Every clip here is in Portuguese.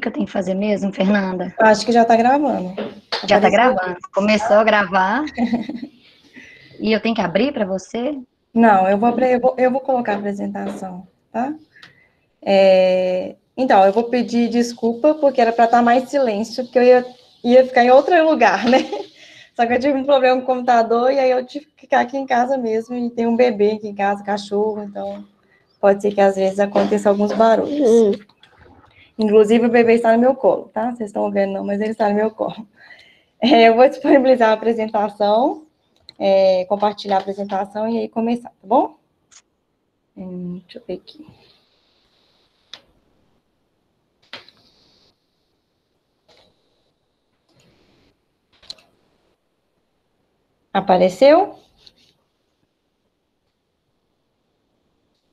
que eu tenho que fazer mesmo, Fernanda? Acho que já tá gravando. Já tá Apareceu? gravando. Começou a gravar. E eu tenho que abrir para você? Não, eu vou colocar a apresentação, tá? Então, eu vou pedir desculpa, porque era para estar mais silêncio, porque eu ia ficar em outro lugar, né? Só que eu tive um problema com o computador, e aí eu tive que ficar aqui em casa mesmo, e tem um bebê aqui em casa, cachorro, então pode ser que às vezes aconteça alguns barulhos. Inclusive, o bebê está no meu colo, tá? Vocês estão vendo não, mas ele está no meu colo. Eu vou disponibilizar a apresentação, compartilhar a apresentação e aí começar, tá bom? Deixa eu ver aqui. Apareceu?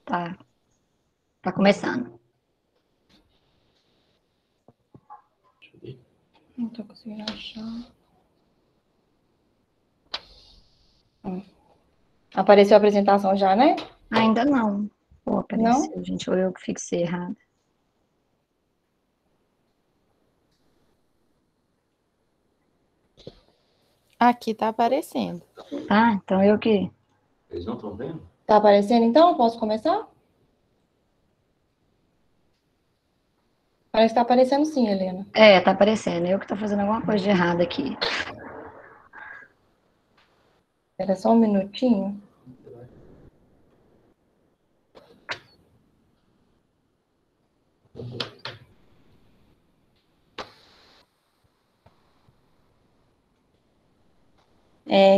Tá. Tá começando. Não tô conseguindo achar. Apareceu a apresentação já, né? Ainda não. Pô, Não? apareceu, gente. Ou eu que fixei errado. Aqui tá aparecendo. Tá? Então eu que. Eles não estão vendo? Tá aparecendo então? Posso começar? Parece que tá aparecendo sim, Helena. Tá aparecendo. Eu que tô fazendo alguma coisa de errado aqui. Era só um minutinho.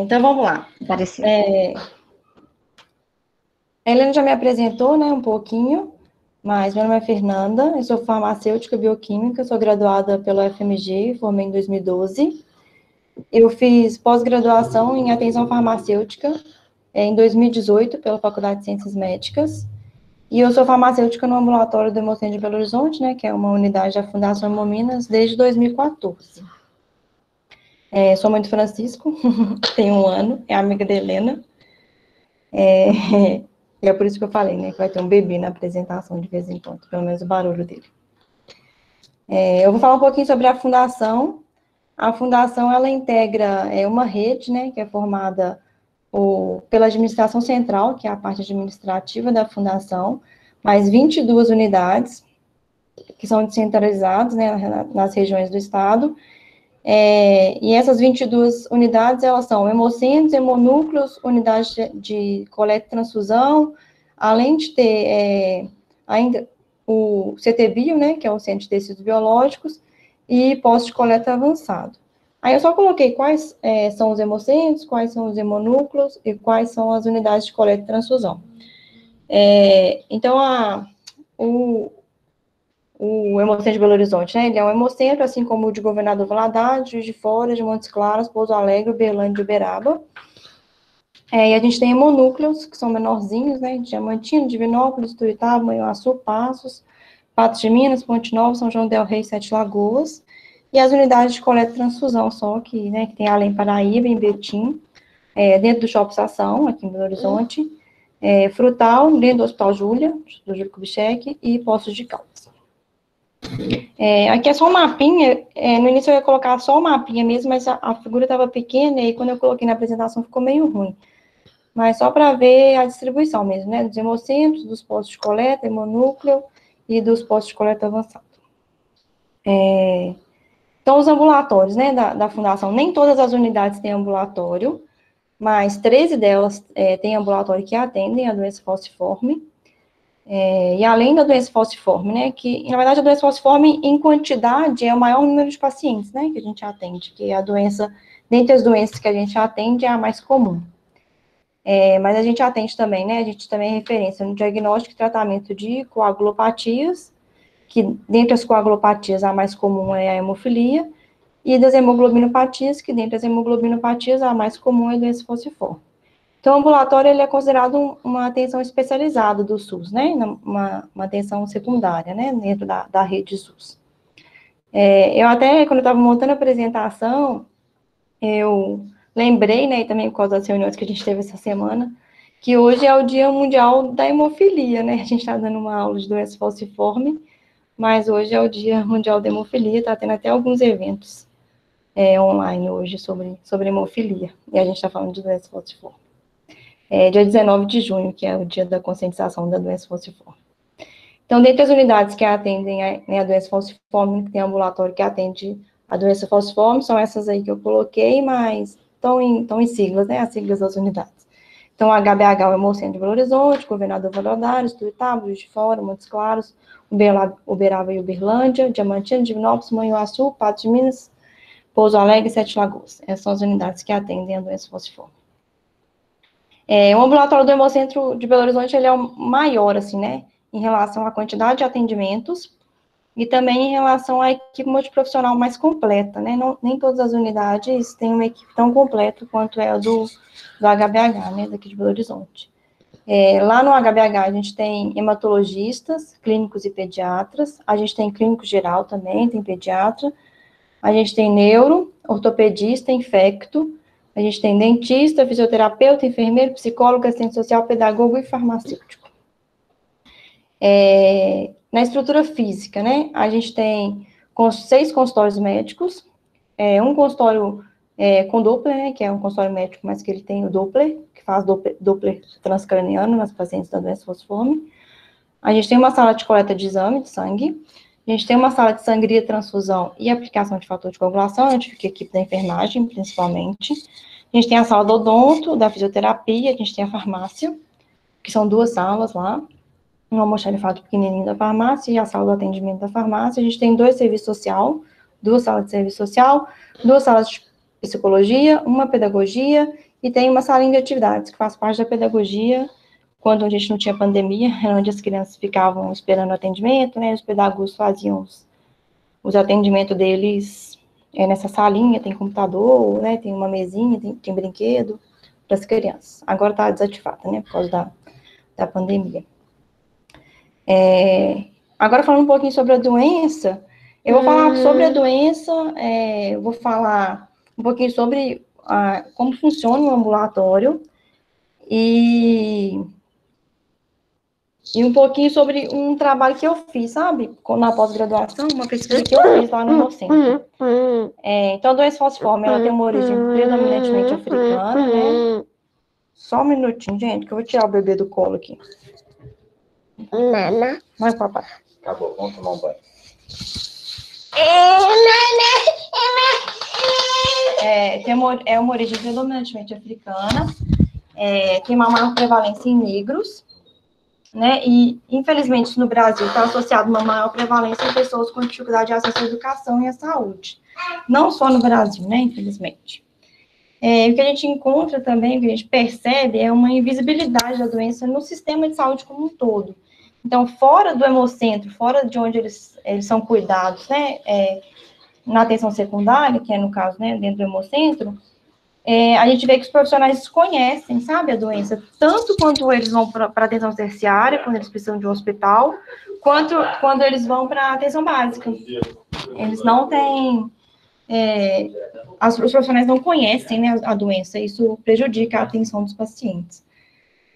Então, vamos lá. Apareceu. A Helena já me apresentou, né, um pouquinho, mas meu nome é Fernanda, eu sou farmacêutica bioquímica, sou graduada pelo FMG, formei em 2012. Eu fiz pós-graduação em atenção farmacêutica em 2018 pela Faculdade de Ciências Médicas. E eu sou farmacêutica no ambulatório do Hemocentro de Belo Horizonte, né, que é uma unidade da Fundação Hemominas, desde 2014. Sou mãe do Francisco, tem 1 ano, é amiga da Helena. E é por isso que eu falei, né, que vai ter um bebê na apresentação de vez em quando, pelo menos o barulho dele. Eu vou falar um pouquinho sobre a Fundação. A Fundação, ela integra uma rede, né, que é formada pela administração central, que é a parte administrativa da Fundação, mais 22 unidades, que são descentralizadas, né, nas regiões do estado. E essas 22 unidades, elas são hemocentros, hemonúcleos, unidades de coleta e transfusão, além de ter ainda o CTBio, né, que é o Centro de Tecidos Biológicos, e posto de coleta avançado. Aí eu só coloquei quais são os hemocentros, quais são os hemonúcleos e quais são as unidades de coleta e transfusão. Então, o Hemocentro de Belo Horizonte, né? Ele é um hemocentro, assim como o de Governador Valadares, Juiz de Fora, de Montes Claros, Pouso Alegre, Uberlândia e Uberaba. E a gente tem hemonúcleos, que são menorzinhos, né? Diamantino, Divinópolis, Tuiutaba, Manhuaçu, Passos, Patos de Minas, Ponte Nova, São João del Rei, Sete Lagoas. E as unidades de coleta e transfusão só, que tem Além Paraíba, em Betim, dentro do Shopping Estação, aqui em Belo Horizonte, Frutal, dentro do Hospital Júlia, do Júlio Kubitschek, e Poços de Caldas. Aqui é só um mapinha, no início eu ia colocar só o mapinha mesmo, mas a figura estava pequena, e aí quando eu coloquei na apresentação ficou meio ruim. Mas só para ver a distribuição mesmo, né, dos hemocentros, dos postos de coleta, hemonúcleo e dos postos de coleta avançado. Então, os ambulatórios, né, da Fundação, nem todas as unidades têm ambulatório, mas 13 delas têm ambulatório que atendem a doença falciforme. E além da doença falciforme, né, que, na verdade, a doença falciforme, em quantidade, é o maior número de pacientes, né, que a gente atende, que a doença, dentre as doenças que a gente atende, é a mais comum. Mas a gente atende também, né, a gente também é referência no diagnóstico e tratamento de coagulopatias, que dentre as coagulopatias, a mais comum é a hemofilia, e das hemoglobinopatias, que dentre as hemoglobinopatias, a mais comum é a doença falciforme. Então, o ambulatório, ele é considerado uma atenção especializada do SUS, né, uma atenção secundária, né, dentro da rede SUS. Eu até, quando eu estava montando a apresentação, eu lembrei, né, e também por causa das reuniões que a gente teve essa semana, que hoje é o Dia Mundial da Hemofilia, né, a gente está dando uma aula de doença falciforme, mas hoje é o Dia Mundial da Hemofilia, está tendo até alguns eventos online hoje sobre hemofilia, e a gente está falando de doença falciforme. Dia 19 de junho, que é o dia da conscientização da doença falciforme. Então, dentre as unidades que atendem a doença falciforme, que tem ambulatório que atende a doença falciforme, são essas aí que eu coloquei, mas estão em siglas, né, as siglas das unidades. Então, o HBH é o Hemocentro de Belo Horizonte, Governador Valadares, Tuiutaba, Juiz de Fora, Montes Claros, Uberaba e Uberlândia, Diamantina, Divinópolis, Manhuaçu, Patos de Minas, Pouso Alegre e Sete Lagoas. Essas são as unidades que atendem a doença falciforme. O ambulatório do Hemocentro de Belo Horizonte, ele é o maior, assim, né, em relação à quantidade de atendimentos e também em relação à equipe multiprofissional mais completa, né, nem todas as unidades têm uma equipe tão completa quanto é a do HBH, né, daqui de Belo Horizonte. Lá no HBH a gente tem hematologistas, clínicos e pediatras, a gente tem clínico geral também, tem pediatra, a gente tem neuro, ortopedista, infecto, a gente tem dentista, fisioterapeuta, enfermeiro, psicólogo, assistente social, pedagogo e farmacêutico. Na estrutura física, né, a gente tem 6 consultórios médicos, um consultório com Doppler, né, que é um consultório médico, mas que ele tem o Doppler, que faz Doppler transcraniano nas pacientes da doença falciforme. A gente tem uma sala de coleta de exame de sangue, a gente tem uma sala de sangria, transfusão e aplicação de fator de coagulação, a gente fica a equipe da enfermagem, principalmente. A gente tem a sala do odonto, da fisioterapia, a gente tem a farmácia, que são 2 salas lá, um almoxarifado pequenininho da farmácia e a sala do atendimento da farmácia. A gente tem 2 serviços social, 2 salas de serviço social, 2 salas de psicologia, uma pedagogia e tem uma salinha de atividades, que faz parte da pedagogia, quando a gente não tinha pandemia, onde as crianças ficavam esperando o atendimento, né, os pedagogos faziam os atendimentos deles nessa salinha, tem computador, né, tem uma mesinha, tem brinquedo para as crianças. Agora está desativada, né, por causa da pandemia. Agora falando um pouquinho sobre a doença, eu vou falar sobre a doença, vou falar um pouquinho sobre como funciona o ambulatório e um pouquinho sobre um trabalho que eu fiz, sabe? Na pós-graduação, uma pesquisa que eu fiz lá no Hemocentro. Então, a doença falciforme, ela tem uma origem predominantemente africana, né? Só um minutinho, gente, que eu vou tirar o bebê do colo aqui. Vai, papai. Acabou, vamos tomar um banho. É uma origem predominantemente africana, tem uma maior prevalência em negros, né, e infelizmente no Brasil está associado a uma maior prevalência em pessoas com dificuldade de acesso à educação e à saúde. Não só no Brasil, né, infelizmente. O que a gente encontra também, o que a gente percebe, é uma invisibilidade da doença no sistema de saúde como um todo. Então, fora do hemocentro, fora de onde eles são cuidados, né, na atenção secundária, que é no caso, né, dentro do hemocentro, a gente vê que os profissionais desconhecem, sabe, a doença, tanto quando eles vão para a atenção terciária, quando eles precisam de um hospital, quanto quando eles vão para a atenção básica. Eles não têm, os profissionais não conhecem, né, a doença, isso prejudica a atenção dos pacientes.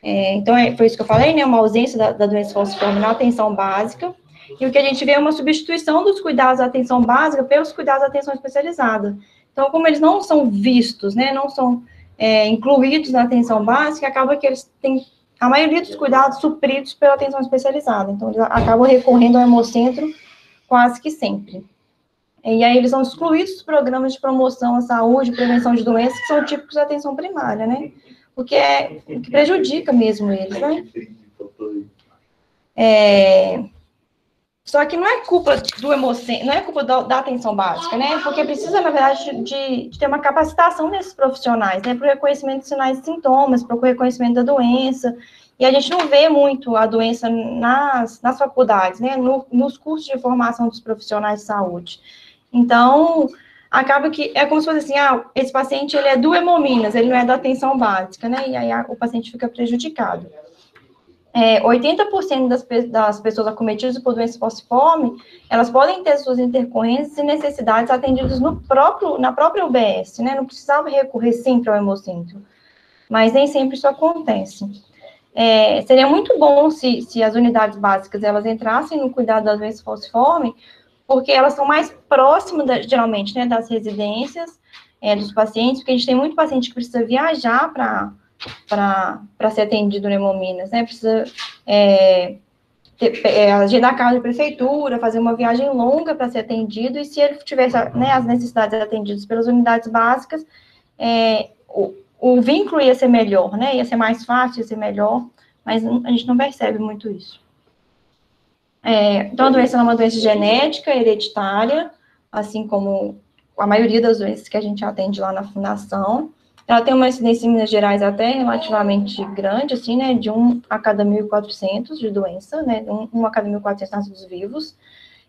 Então, foi isso que eu falei, né, uma ausência da doença falciforme na atenção básica, e o que a gente vê é uma substituição dos cuidados da atenção básica pelos cuidados da atenção especializada. Então, como eles não são vistos, né, não são incluídos na atenção básica, acaba que eles têm a maioria dos cuidados supridos pela atenção especializada. Então, eles acabam recorrendo ao hemocentro quase que sempre. E aí, eles são excluídos dos programas de promoção à saúde, prevenção de doenças, que são típicos da atenção primária, né? O que prejudica mesmo eles, né? Só que não é culpa do hemocentro, não é culpa da atenção básica, né? Porque precisa, na verdade, de ter uma capacitação desses profissionais, né? Para o reconhecimento de sinais e sintomas, para o reconhecimento da doença. E a gente não vê muito a doença nas faculdades, né? Nos cursos de formação dos profissionais de saúde. Então, acaba que é como se fosse assim, esse paciente, ele é do Hemominas, ele não é da atenção básica, né? E aí o paciente fica prejudicado. 80% das pessoas acometidas por doença falciforme, elas podem ter suas intercorrências e necessidades atendidas na própria UBS, né? Não precisava recorrer sempre ao hemocentro, mas nem sempre isso acontece. seria muito bom se as unidades básicas, elas entrassem no cuidado das doenças falciformes, porque elas são mais próximas, geralmente, né, das residências, dos pacientes, porque a gente tem muito paciente que precisa viajar para ser atendido no Hemominas, né, precisa agendar carro de prefeitura, fazer uma viagem longa para ser atendido, e se ele tivesse, né, as necessidades atendidas pelas unidades básicas, o vínculo ia ser melhor, né, ia ser mais fácil, ia ser melhor, mas a gente não percebe muito isso. Então, a doença é uma doença genética, hereditária, assim como a maioria das doenças que a gente atende lá na fundação. Ela tem uma incidência em Minas Gerais até relativamente grande, assim, né, de 1 a cada 1.400 de doença, né, 1 a cada 1.400 nascidos vivos.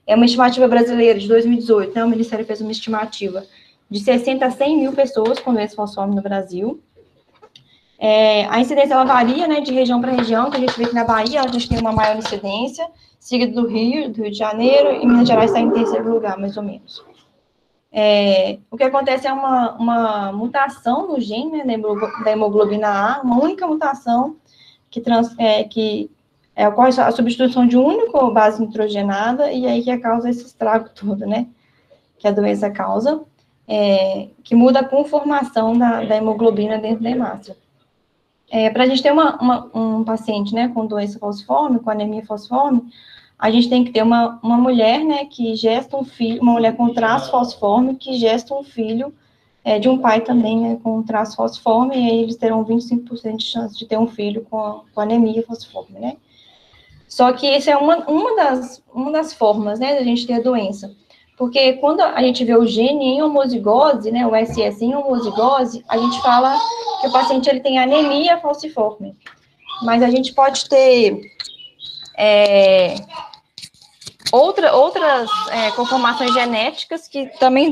É uma estimativa brasileira de 2018, né, o Ministério fez uma estimativa de 60 a 100 mil pessoas com doença falciforme no Brasil. A incidência, ela varia, né, de região para região, que a gente vê que na Bahia a gente tem uma maior incidência, seguido do Rio de Janeiro, e Minas Gerais está em terceiro lugar, mais ou menos. O que acontece é uma mutação no gene, né, da hemoglobina A, uma única mutação que ocorre a substituição de um único base nitrogenada, e aí que causa esse estrago todo, né, que a doença causa, que muda a conformação da hemoglobina dentro da hemácia. Para a gente ter um paciente, né, com doença falciforme, com anemia falciforme, a gente tem que ter uma mulher, né, que gesta um filho, uma mulher com traço falciforme, que gesta um filho de um pai também, né, com traço falciforme, e aí eles terão 25% de chance de ter um filho com anemia falciforme, né. Só que essa é uma das formas, né, da gente ter a doença. Porque quando a gente vê o gene em homozigose, né, o SS em homozigose, a gente fala que o paciente ele tem anemia falciforme. Mas a gente pode ter outras conformações genéticas que também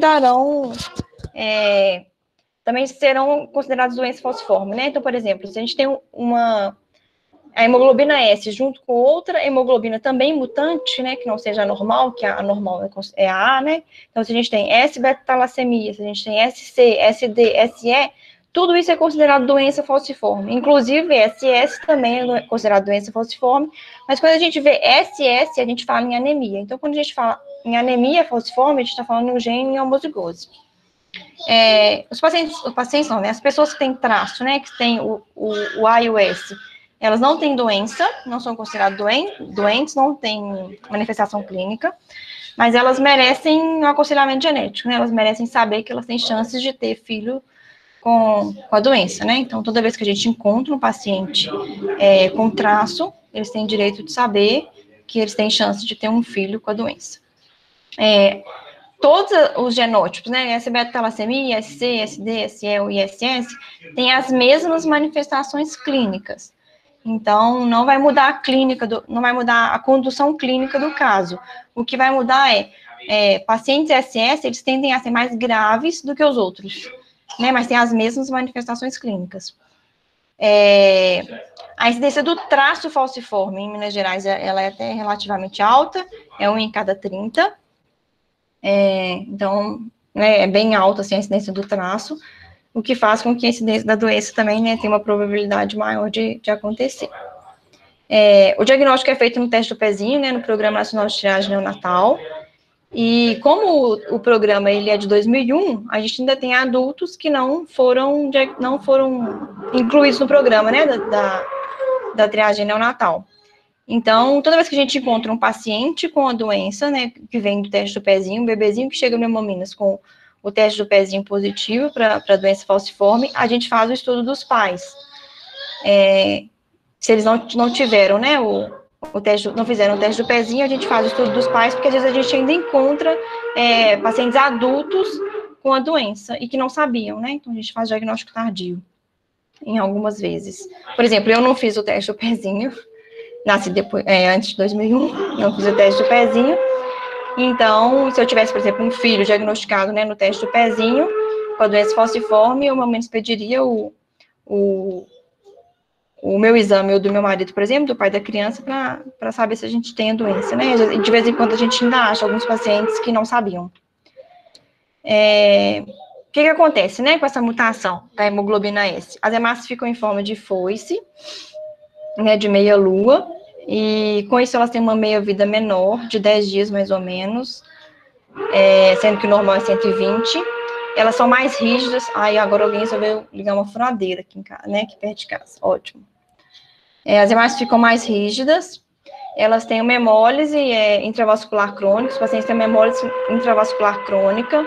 também serão consideradas doenças falciformes, né? Então, por exemplo, se a gente tem a hemoglobina S junto com outra hemoglobina também mutante, né, que não seja anormal, que a normal é a A, né? Então, se a gente tem S-beta-talassemia, se a gente tem SC, SD, SE, tudo isso é considerado doença falciforme. Inclusive, SS também é considerado doença falciforme, mas quando a gente vê SS, a gente fala em anemia. Então, quando a gente fala em anemia falciforme, a gente está falando em um gene em homozigose. Os pacientes não, né? As pessoas que têm traço, né, que tem o A e o S, elas não têm doença, não são consideradas doentes, não têm manifestação clínica, mas elas merecem um aconselhamento genético, né? Elas merecem saber que elas têm chances de ter filho com a doença, né? Então, toda vez que a gente encontra um paciente com traço, eles têm direito de saber que eles têm chance de ter um filho com a doença. Todos os genótipos, né, S-beta-talassemia, SC, SD, SE e ISS, têm as mesmas manifestações clínicas. Então, não vai mudar a clínica, não vai mudar a condução clínica do caso. O que vai mudar pacientes SS, eles tendem a ser mais graves do que os outros, né, mas tem as mesmas manifestações clínicas. A incidência do traço falciforme em Minas Gerais, ela é até relativamente alta, é 1 em cada 30. Então, né, é bem alta assim, a incidência do traço, o que faz com que a incidência da doença também, né, tenha uma probabilidade maior de acontecer. O diagnóstico é feito no teste do pezinho, né, no Programa Nacional de Triagem Neonatal, e como o programa ele é de 2001, a gente ainda tem adultos que não foram incluídos no programa, né, da triagem neonatal. Então, toda vez que a gente encontra um paciente com a doença, né, que vem do teste do pezinho, um bebezinho que chega no Hemominas com o teste do pezinho positivo para a doença falciforme, a gente faz o estudo dos pais. Se eles não tiveram, né, não fizeram o teste do pezinho, a gente faz o estudo dos pais, porque às vezes a gente ainda encontra pacientes adultos com a doença e que não sabiam, né, então a gente faz diagnóstico tardio, em algumas vezes. Por exemplo, eu não fiz o teste do pezinho, nasci depois, antes de 2001, não fiz o teste do pezinho. Então, se eu tivesse, por exemplo, um filho diagnosticado, né, no teste do pezinho, com a doença falciforme, eu, normalmente, pediria o meu exame, ou do meu marido, por exemplo, do pai da criança, para saber se a gente tem a doença, né? E de vez em quando a gente ainda acha alguns pacientes que não sabiam. O que acontece, né, com essa mutação da hemoglobina S? As hemácias ficam em forma de foice, né, de meia-lua, e com isso elas têm uma meia-vida menor, de 10 dias mais ou menos, sendo que o normal é 120. Elas são mais rígidas. Aí agora alguém resolveu ligar uma furadeira aqui em casa, né, aqui perto de casa, ótimo. As demais ficam mais rígidas. Elas têm uma hemólise intravascular crônica, os pacientes têm uma hemólise intravascular crônica.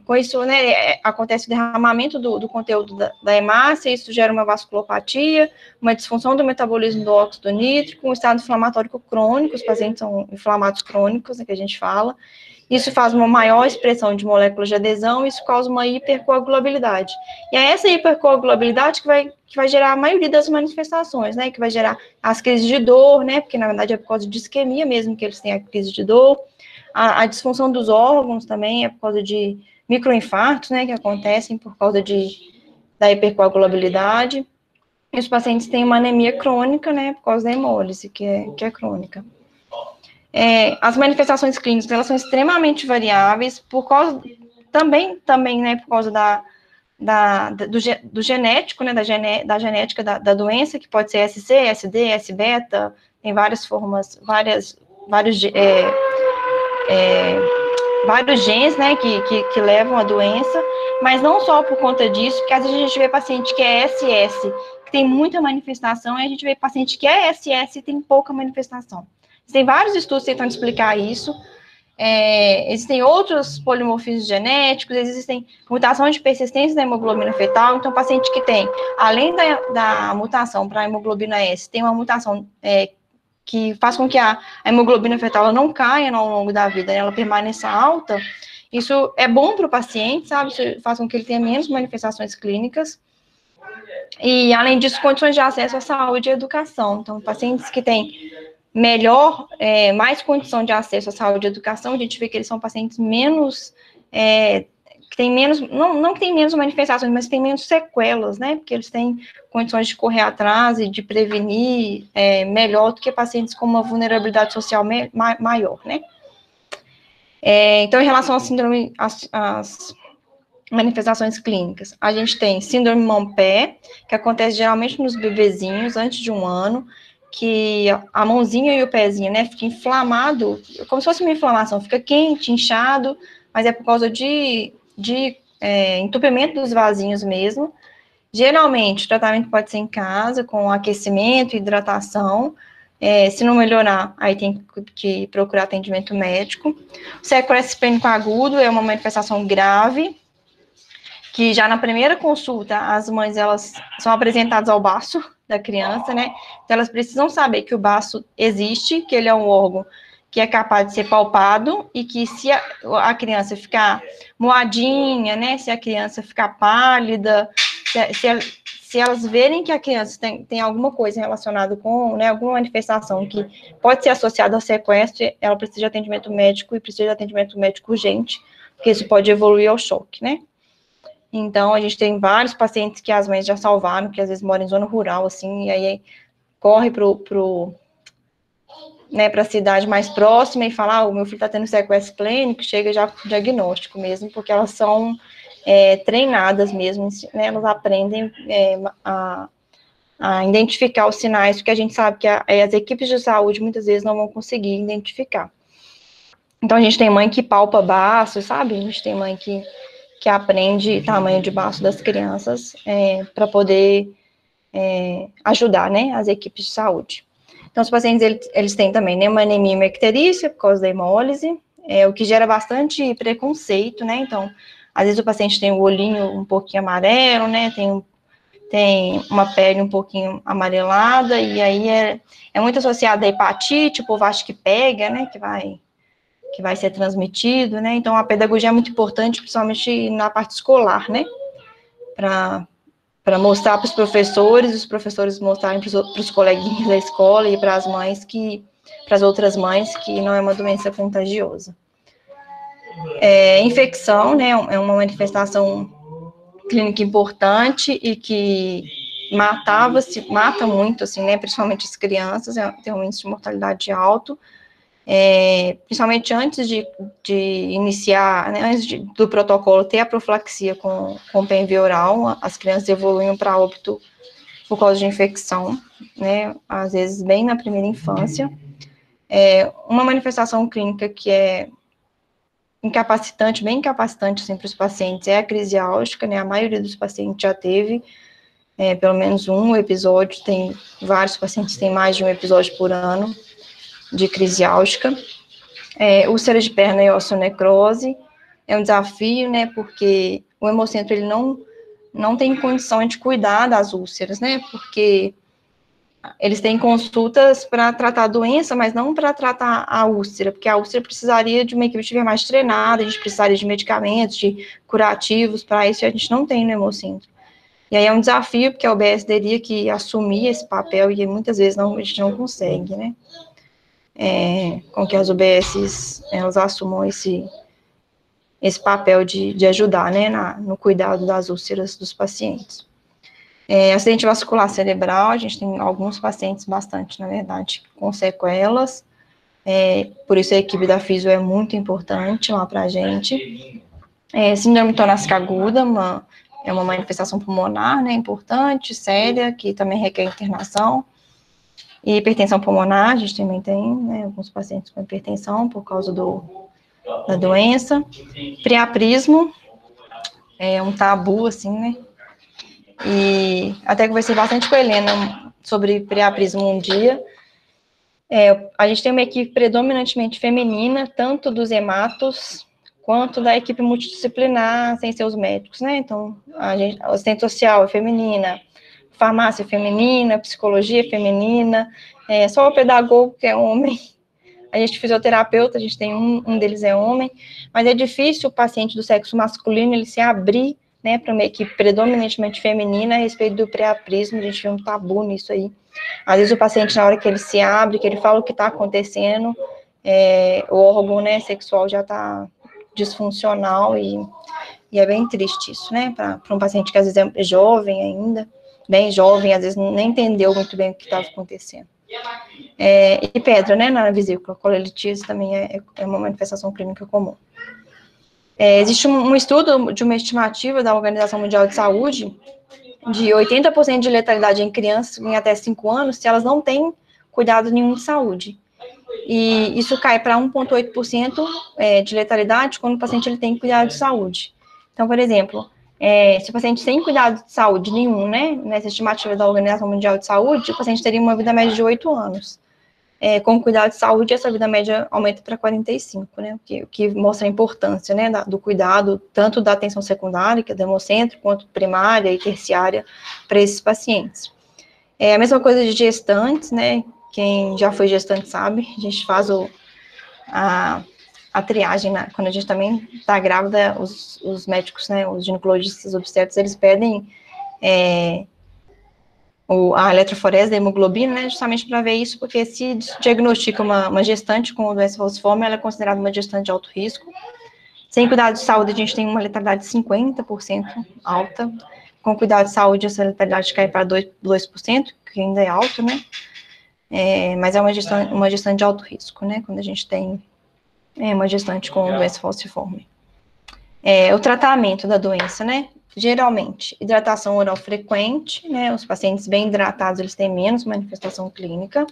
Com isso, né, acontece o derramamento do conteúdo da hemácia, isso gera uma vasculopatia, uma disfunção do metabolismo do óxido nítrico, um estado inflamatório crônico, os pacientes são inflamados crônicos, né, que a gente fala. Isso faz uma maior expressão de moléculas de adesão, isso causa uma hipercoagulabilidade. E é essa hipercoagulabilidade que vai gerar a maioria das manifestações, né, que vai gerar as crises de dor, né, porque na verdade é por causa de isquemia mesmo que eles têm a crise de dor. A disfunção dos órgãos também é por causa de microinfartos, né, que acontecem por causa da hipercoagulabilidade. E os pacientes têm uma anemia crônica, né, por causa da hemólise, que é crônica. As manifestações clínicas, elas são extremamente variáveis, por causa, também, né, por causa do genético, né, da genética da doença, que pode ser SC, SD, S-beta, tem várias formas, vários genes, né, que levam a doença, mas não só por conta disso, porque às vezes a gente vê paciente que é SS, que tem muita manifestação, e a gente vê paciente que é SS e tem pouca manifestação. Tem vários estudos tentando explicar isso. Existem outros polimorfismos genéticos, existem mutações de persistência da hemoglobina fetal, então o paciente que tem, além da mutação para a hemoglobina S, tem uma mutação que faz com que a hemoglobina fetal não caia ao longo da vida, né, ela permaneça alta, isso é bom para o paciente, sabe, isso faz com que ele tenha menos manifestações clínicas, e além disso, condições de acesso à saúde e educação, então pacientes que têm mais condição de acesso à saúde e educação, a gente vê que eles são pacientes menos, que têm menos, não que têm menos manifestações, mas têm menos sequelas, né, porque eles têm condições de correr atrás e de prevenir melhor do que pacientes com uma vulnerabilidade social maior, né. Então, em relação à síndrome, às manifestações clínicas, a gente tem síndrome mão-pé, que acontece geralmente nos bebezinhos, antes de 1 ano, que a mãozinha e o pezinho, né, fica inflamado, como se fosse uma inflamação, fica quente, inchado, mas é por causa de entupimento dos vasinhos mesmo. Geralmente, o tratamento pode ser em casa, com aquecimento, hidratação. Se não melhorar, aí tem que procurar atendimento médico. O sequestro esplênico agudo é uma manifestação grave, que já na primeira consulta, as mães, elas são apresentadas ao baço da criança, né, então elas precisam saber que o baço existe, que ele é um órgão que é capaz de ser palpado, e que se a criança ficar moadinha, né, se a criança ficar pálida, se elas verem que a criança tem alguma coisa relacionada com, né, alguma manifestação que pode ser associada ao sequestro, ela precisa de atendimento médico, e precisa de atendimento médico urgente, porque isso pode evoluir ao choque, né. Então, a gente tem vários pacientes que as mães já salvaram, que às vezes moram em zona rural, assim, e aí corre para a cidade mais próxima e fala, o meu filho está tendo sequestro esplênico, chega já com diagnóstico mesmo, porque elas são treinadas mesmo, né, elas aprendem a identificar os sinais, porque a gente sabe que as equipes de saúde muitas vezes não vão conseguir identificar. Então, a gente tem mãe que palpa baço, sabe? A gente tem mãe que aprende tamanho de baço das crianças para poder ajudar, né, as equipes de saúde. Então, os pacientes, eles têm também, né, uma anemia icterícia por causa da hemólise, o que gera bastante preconceito, né, então, às vezes o paciente tem o olhinho um pouquinho amarelo, né, tem uma pele um pouquinho amarelada, e aí é muito associado à hepatite, o povo acha que pega, né, que vai ser transmitido, né, então a pedagogia é muito importante, principalmente na parte escolar, né, para mostrar para os professores mostrarem para os coleguinhas da escola e para as outras mães que não é uma doença contagiosa. Infecção, né, é uma manifestação clínica importante e que mata muito, assim, né, principalmente as crianças, tem um índice de mortalidade alto, principalmente antes de iniciar, né, antes do protocolo ter a profilaxia com PENV oral, as crianças evoluem para óbito por causa de infecção, né, às vezes bem na primeira infância. Uma manifestação clínica que é incapacitante, bem incapacitante, assim, para os pacientes, é a crise álgica, né, a maioria dos pacientes já teve pelo menos um episódio, tem vários pacientes têm mais de um episódio por ano de crise álgica. Úlcera de perna e osteonecrose é um desafio, né, porque o hemocentro, ele não tem condição de cuidar das úlceras, né, porque eles têm consultas para tratar a doença, mas não para tratar a úlcera, porque a úlcera precisaria de uma equipe de enfermagem treinada, a gente precisaria de medicamentos, de curativos, para isso a gente não tem no hemocentro. E aí é um desafio, porque a UBS teria que assumir esse papel, e muitas vezes a gente não consegue, né? Com que as UBSs, elas assumam esse papel de ajudar, né, no cuidado das úlceras dos pacientes. Acidente vascular cerebral, a gente tem alguns pacientes, bastante, na verdade, com sequelas, por isso a equipe da Fisio é muito importante lá pra gente. Síndrome torácica aguda, é uma manifestação pulmonar, né, importante, séria, que também requer internação. E hipertensão pulmonar, a gente também tem, né, alguns pacientes com hipertensão por causa da doença. Priaprismo, é um tabu, assim, né, e até conversei bastante com a Helena sobre priaprismo um dia. A gente tem uma equipe predominantemente feminina, tanto dos hematos, quanto da equipe multidisciplinar, sem ser os médicos, né, então, a assistente social é feminina, farmácia é feminina, psicologia é feminina, só o pedagogo que é homem, a gente fisioterapeuta, a gente tem um deles é homem, mas é difícil o paciente do sexo masculino, ele se abrir, né, para uma equipe predominantemente feminina a respeito do priaprismo, a gente vê um tabu nisso aí. Às vezes o paciente, na hora que ele se abre, que ele fala o que está acontecendo, o órgão, né, sexual já está disfuncional e é bem triste isso, né, para um paciente que às vezes é jovem ainda, bem jovem, às vezes nem entendeu muito bem o que estava acontecendo. E pedra, né, na vesícula, colelitise também é uma manifestação clínica comum. Existe um estudo de uma estimativa da Organização Mundial de Saúde de 80% de letalidade em crianças em até 5 anos se elas não têm cuidado nenhum de saúde. E isso cai para 1,8% de letalidade quando o paciente ele tem cuidado de saúde. Então, por exemplo, se o paciente tem cuidado de saúde nenhum, né, nessa estimativa da Organização Mundial de Saúde, o paciente teria uma vida média de 8 anos. Com cuidado de saúde, essa vida média aumenta para 45, né, o que mostra a importância, né, do cuidado, tanto da atenção secundária, que é do hemocentro, quanto primária e terciária, para esses pacientes. A mesma coisa de gestantes, né, quem já foi gestante sabe, a gente faz a triagem, né, quando a gente também está grávida, os médicos, né, os ginecologistas obstetras, eles pedem a eletroforese da hemoglobina, né, justamente para ver isso, porque se diagnostica uma gestante com doença falciforme, ela é considerada uma gestante de alto risco. Sem cuidado de saúde, a gente tem uma letalidade de 50% alta. Com cuidado de saúde, essa letalidade cai para 2%, que ainda é alto, né? Mas é uma gestante de alto risco, né? Quando a gente tem uma gestante com doença falciforme. O tratamento da doença, né? Geralmente, hidratação oral frequente, né? Os pacientes bem hidratados, eles têm menos manifestação clínica.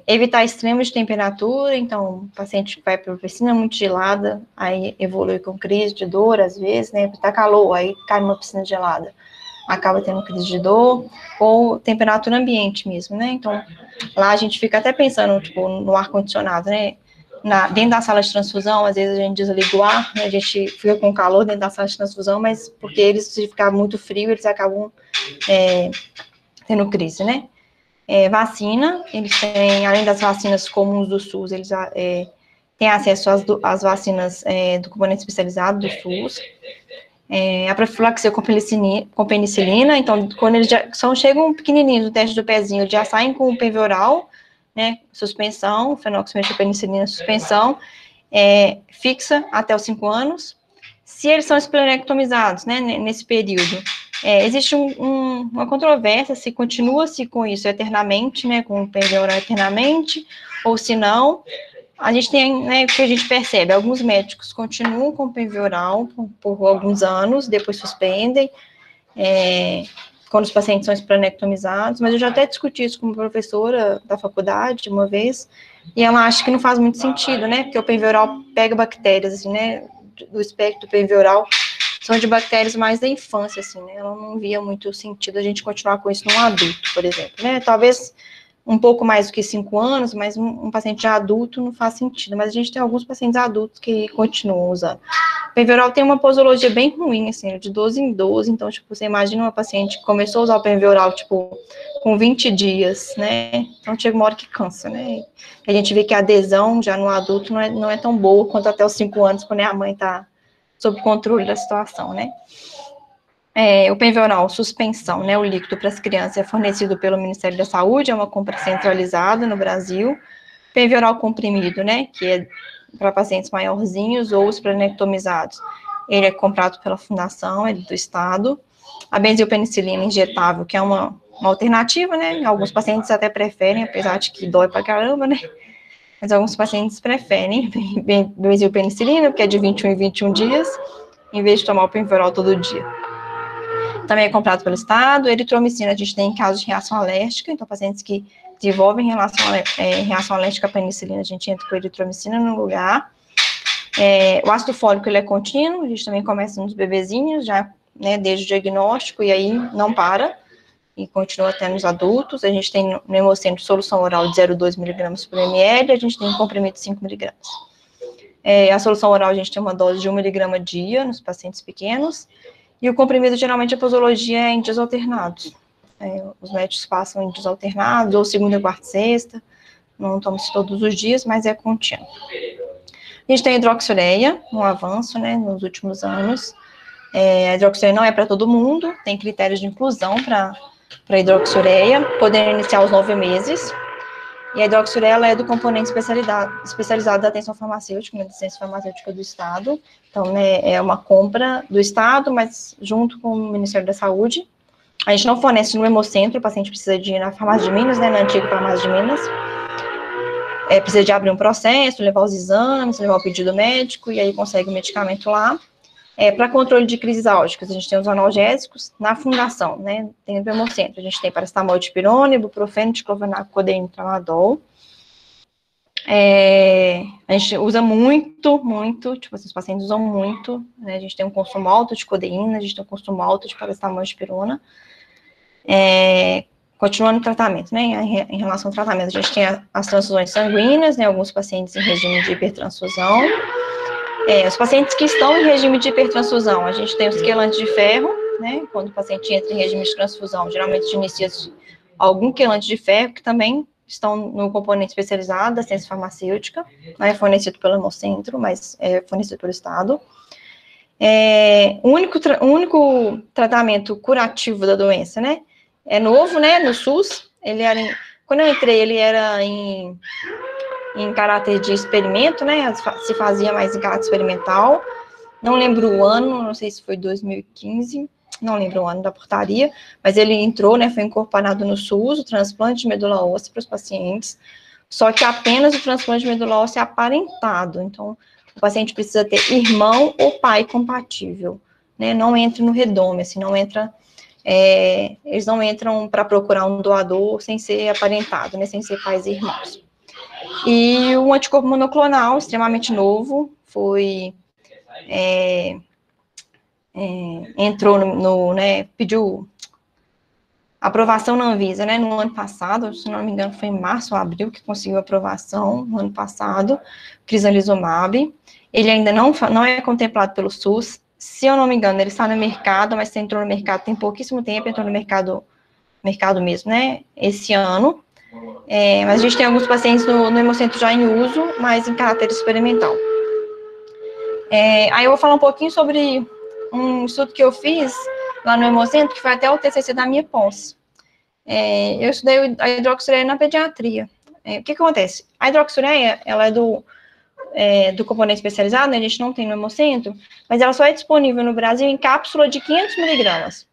Evitar extremos de temperatura, então, o paciente que vai para uma piscina muito gelada, aí evolui com crise de dor, às vezes, né? Está calor, aí cai numa piscina gelada, acaba tendo crise de dor, ou temperatura ambiente mesmo, né? Então, lá a gente fica até pensando, tipo, no ar-condicionado, né? Dentro da sala de transfusão, às vezes a gente desliga o ar, né, a gente fica com calor dentro da sala de transfusão, mas porque eles, se ficar muito frio, eles acabam tendo crise, né? Vacina, eles têm, além das vacinas comuns do SUS, eles têm acesso às vacinas do componente especializado do SUS, a profilaxia com penicilina, então, quando eles chegam pequenininhos no teste do pezinho, eles já saem com o pevioral, né, suspensão, fenoximetilpenicilina suspensão, fixa até os 5 anos. Se eles são esplenectomizados, né, nesse período, existe uma controvérsia se continua-se com isso eternamente, né, com o pevioral eternamente, ou se não. A gente tem, né, o que a gente percebe, alguns médicos continuam com o pevioral por alguns anos, depois suspendem, quando os pacientes são esplenectomizados, mas eu já até discuti isso com uma professora da faculdade uma vez, e ela acha que não faz muito sentido, né, porque o penvioral pega bactérias, assim, né, do espectro penvioral, são de bactérias mais da infância, assim, né, ela não via muito sentido a gente continuar com isso num adulto, por exemplo, né, talvez um pouco mais do que 5 anos, mas um paciente já adulto não faz sentido, mas a gente tem alguns pacientes adultos que continuam usando. O penvioral tem uma posologia bem ruim, assim, de 12 em 12, então, tipo, você imagina uma paciente que começou a usar o penvioral, tipo, com 20 dias, né, então chega uma hora que cansa, né, a gente vê que a adesão já no adulto não é tão boa quanto até os 5 anos, quando a mãe tá sob controle da situação, né. O penvioral, suspensão, né, o líquido para as crianças é fornecido pelo Ministério da Saúde, é uma compra centralizada no Brasil. Penvioral comprimido, né, que é para pacientes maiorzinhos ou esplenectomizados, ele é comprado pela fundação, é do Estado. A benzilpenicilina injetável, que é uma alternativa, né, alguns pacientes até preferem, apesar de que dói pra caramba, né, mas alguns pacientes preferem benzilpenicilina, porque é de 21 em 21 dias, em vez de tomar o penvioral todo dia. Também é comprado pelo Estado. Eritromicina a gente tem em casos de reação alérgica, então pacientes que desenvolvem reação alérgica à penicilina, a gente entra com eritromicina no lugar. O ácido fólico, ele é contínuo, a gente também começa nos bebezinhos, já, né, desde o diagnóstico, e aí não para, e continua até nos adultos. A gente tem no hemocentro solução oral de 0,2 mg por ml, a gente tem comprimido de 5 mg. A solução oral a gente tem uma dose de 1 mg dia nos pacientes pequenos, e o comprimido, geralmente, a posologia é em dias alternados. Os médicos passam em dias alternados, ou segunda, quarta e sexta, não toma-se todos os dias, mas é contínuo. A gente tem a hidroxiureia, um avanço, né, nos últimos anos. A hidroxiureia não é para todo mundo, tem critérios de inclusão para a hidroxiureia, podendo iniciar aos 9 meses. E a hidroxiureia, ela é do componente especializado da atenção farmacêutica, uma licença farmacêutica do Estado. Então, né, é uma compra do Estado, mas junto com o Ministério da Saúde. A gente não fornece no hemocentro, o paciente precisa de ir na farmácia de Minas, né, na antiga farmácia de Minas. Precisa de abrir um processo, levar os exames, levar o pedido médico, e aí consegue o medicamento lá. Para controle de crises álgicas, a gente tem os analgésicos na fundação, né, tem no hemocentro, a gente tem paracetamol, dipirona, ibuprofeno, diclofenaco, codeína, tramadol. A gente usa muito, tipo, os pacientes usam muito, né, a gente tem um consumo alto de codeína, a gente tem um consumo alto de paracetamol, dipirona. Continuando o tratamento, né, em relação ao tratamento, a gente tem as transfusões sanguíneas, né, alguns pacientes em regime de hipertransfusão. Os pacientes que estão em regime de hipertransfusão, a gente tem os quelantes de ferro, né, quando o paciente entra em regime de transfusão, geralmente inicia algum quelante de ferro, que também estão no componente especializado da ciência farmacêutica, não é fornecido pelo Hemocentro, mas é fornecido pelo Estado. O único tratamento curativo da doença, né, é novo, né, no SUS, quando eu entrei, ele era em caráter de experimento, né, se fazia mais em caráter experimental, não lembro o ano, não sei se foi 2015, não lembro o ano da portaria, mas ele entrou, né, foi incorporado no SUS, o transplante de medula óssea para os pacientes, só que apenas o transplante de medula óssea aparentado, então o paciente precisa ter irmão ou pai compatível, né, não entra no redome, assim, não entra, eles não entram para procurar um doador sem ser aparentado, né, sem ser pais e irmãos. E um anticorpo monoclonal, extremamente novo, entrou né, pediu aprovação na Anvisa, né, no ano passado, se não me engano foi em março ou abril que conseguiu aprovação, no ano passado, crizanlizumab. Ele ainda não é contemplado pelo SUS, se eu não me engano, ele está no mercado, mas entrou no mercado tem pouquíssimo tempo, entrou no mercado mesmo, né, esse ano. Mas a gente tem alguns pacientes no Hemocentro já em uso, mas em caráter experimental. Aí eu vou falar um pouquinho sobre um estudo que eu fiz lá no Hemocentro, que foi até o TCC da minha pós. Eu estudei a hidroxiureia na pediatria. O que acontece? A hidroxiureia, ela é do componente especializado, né, a gente não tem no Hemocentro, mas ela só é disponível no Brasil em cápsula de 500 miligramas.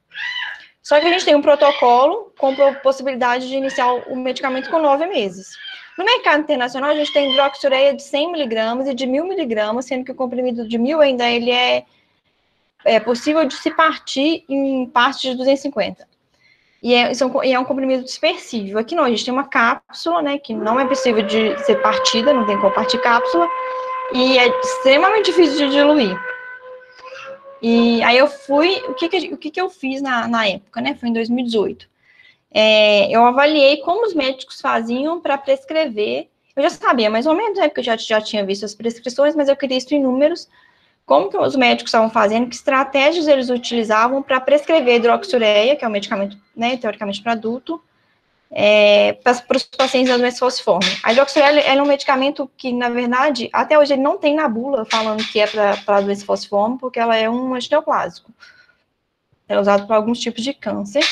Só que a gente tem um protocolo com possibilidade de iniciar o medicamento com 9 meses. No mercado internacional, a gente tem hidroxiureia de 100 miligramas e de 1.000 miligramas, sendo que o comprimido de 1.000 ainda ele é possível de se partir em partes de 250. E é um comprimido dispersível. Aqui não, a gente tem uma cápsula, né, que não é possível de ser partida, não tem como partir cápsula, e é extremamente difícil de diluir. E aí eu fui, o que eu fiz na época, né, foi em 2018. Eu avaliei como os médicos faziam para prescrever. Eu já sabia mais ou menos, né, porque eu já tinha visto as prescrições, mas eu queria isso em números, como que os médicos estavam fazendo, que estratégias eles utilizavam para prescrever hidroxureia, que é um medicamento, né, teoricamente para adulto, para os pacientes da doença falciforme. A hidroxureia é um medicamento que, na verdade, até hoje ele não tem na bula falando que é para a doença falciforme, porque ela é um antineoplásico. É usado para alguns tipos de câncer.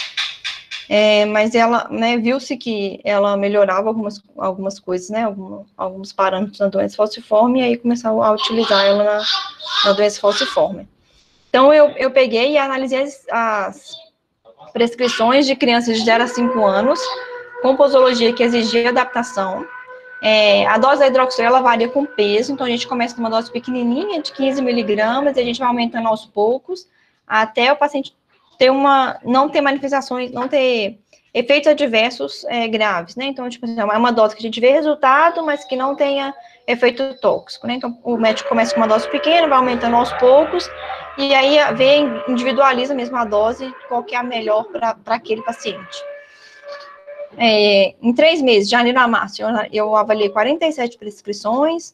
Mas ela, né, viu-se que ela melhorava algumas coisas, né, alguns parâmetros na doença falciforme, e aí começaram a utilizar ela na doença falciforme. Então, eu peguei e analisei as prescrições de crianças de 0 a 5 anos, com posologia que exigia adaptação. A dose da hidroxureia, ela varia com peso, então a gente começa com uma dose pequenininha, de 15 miligramas, e a gente vai aumentando aos poucos, até o paciente não ter manifestações, não ter efeitos adversos graves, né? Então, tipo assim, é uma dose que a gente vê resultado, mas que não tenha efeito tóxico, né? Então, o médico começa com uma dose pequena, vai aumentando aos poucos, e aí individualiza mesmo a dose, qual que é a melhor para aquele paciente. Em 3 meses, de janeiro a março, eu avaliei 47 prescrições,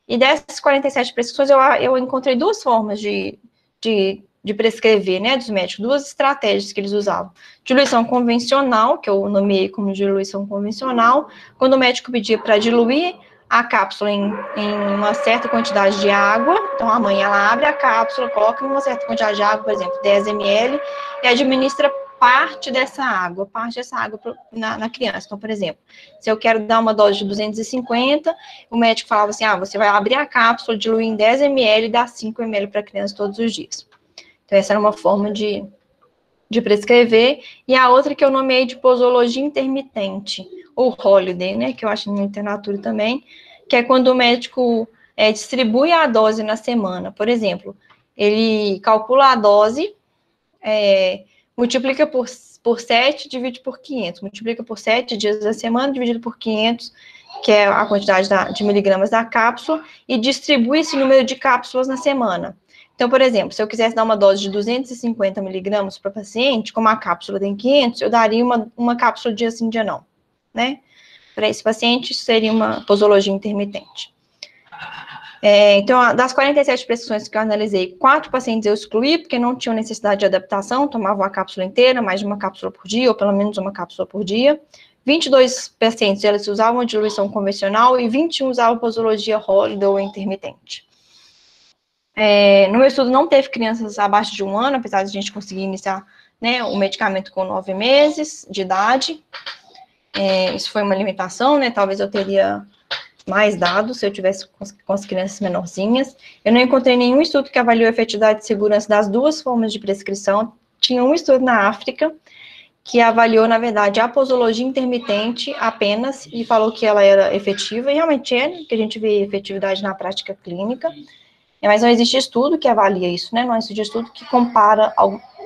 e dessas 47 prescrições, eu encontrei 2 formas de prescrever, né, dos médicos, 2 estratégias que eles usavam. Diluição convencional, que eu nomeei como diluição convencional, quando o médico pedia para diluir a cápsula em uma certa quantidade de água, então a mãe, ela abre a cápsula, coloca uma certa quantidade de água, por exemplo, 10 ml, e administra parte dessa água na criança. Então, por exemplo, se eu quero dar uma dose de 250, o médico falava assim, você vai abrir a cápsula, diluir em 10 ml e dar 5 ml para a criança todos os dias. Então, essa era uma forma de prescrever. E a outra que eu nomeei de posologia intermitente, ou holiday, né, que eu acho no literatura também, que é quando o médico distribui a dose na semana. Por exemplo, ele calcula a dose, multiplica por 7, divide por 500. Multiplica por 7 dias da semana, dividido por 500, que é a quantidade de miligramas da cápsula, e distribui esse número de cápsulas na semana. Então, por exemplo, se eu quisesse dar uma dose de 250 miligramas para o paciente, como a cápsula tem 500, eu daria uma cápsula dia sim, dia não, né? Para esse paciente, isso seria uma posologia intermitente. Então, das 47 prescrições que eu analisei, 4 pacientes eu excluí, porque não tinham necessidade de adaptação, tomavam a cápsula inteira, mais de uma cápsula por dia, ou pelo menos uma cápsula por dia. 22 pacientes, eles usavam a diluição convencional, e 21 usavam posologia holiday ou intermitente. No meu estudo não teve crianças abaixo de 1 ano, apesar de a gente conseguir iniciar, né, o medicamento com 9 meses de idade. Isso foi uma limitação, né, talvez eu teria mais dados se eu tivesse com as crianças menorzinhas. Eu não encontrei nenhum estudo que avaliou a efetividade e segurança das 2 formas de prescrição. Tinha um estudo na África que avaliou, na verdade, a posologia intermitente apenas e falou que ela era efetiva, e realmente é, que a gente vê efetividade na prática clínica, mas não existe estudo que avalia isso, né? Não existe estudo que compara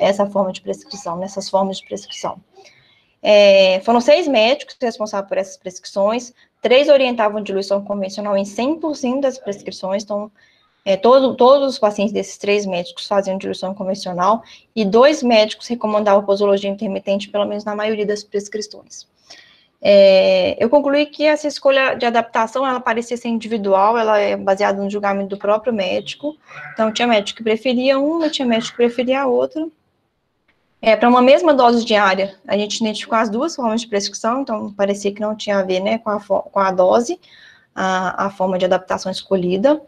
essa forma de prescrição, nessas formas de prescrição. Foram 6 médicos responsáveis por essas prescrições, 3 orientavam diluição convencional em 100% das prescrições, então, todos os pacientes desses 3 médicos faziam diluição convencional, e 2 médicos recomendavam posologia intermitente, pelo menos na maioria das prescrições. Eu concluí que essa escolha de adaptação, ela parecia ser individual, ela é baseada no julgamento do próprio médico, então tinha médico que preferia uma, tinha médico que preferia a outra. Para uma mesma dose diária, a gente identificou as 2 formas de prescrição, então parecia que não tinha a ver, né, com a dose, a forma de adaptação escolhida.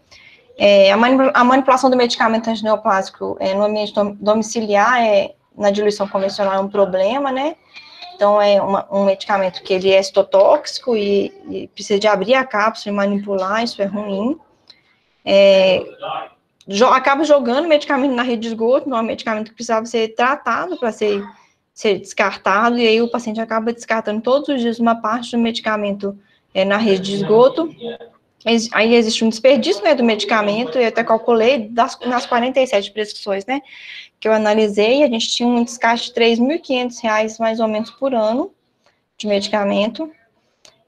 A manipulação do medicamento antineoplásico no ambiente domiciliar, na diluição convencional, é um problema, né? Então, é um medicamento que ele é citotóxico e precisa de abrir a cápsula e manipular, isso é ruim. Acaba jogando medicamento na rede de esgoto, não é um medicamento que precisava ser tratado para ser descartado, e aí o paciente acaba descartando todos os dias uma parte do medicamento na rede de esgoto. Aí existe um desperdício, né, do medicamento, eu até calculei nas 47 prescrições, né, que eu analisei, a gente tinha um descarte de R$3.500 mais ou menos por ano de medicamento,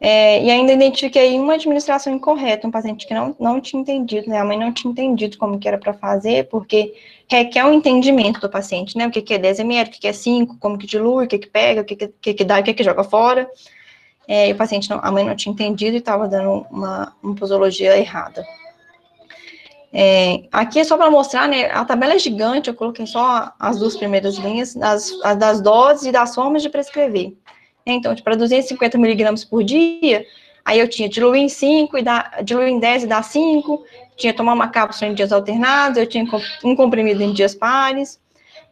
e ainda identifiquei uma administração incorreta, um paciente que não tinha entendido, né, a mãe não tinha entendido como que era para fazer, porque requer um entendimento do paciente, né, o que é 10 ml, o que é 5, como que dilui, o que pega, o que dá, o que joga fora. E o paciente, a mãe não tinha entendido e estava dando uma posologia errada. Aqui é só para mostrar, né, a tabela é gigante, eu coloquei só as 2 primeiras linhas, das doses e das formas de prescrever. Então, para 250 miligramas por dia, aí eu tinha diluir em 5, diluir em 10 e dar 5, tinha tomar uma cápsula em dias alternados, eu tinha um comprimido em dias pares.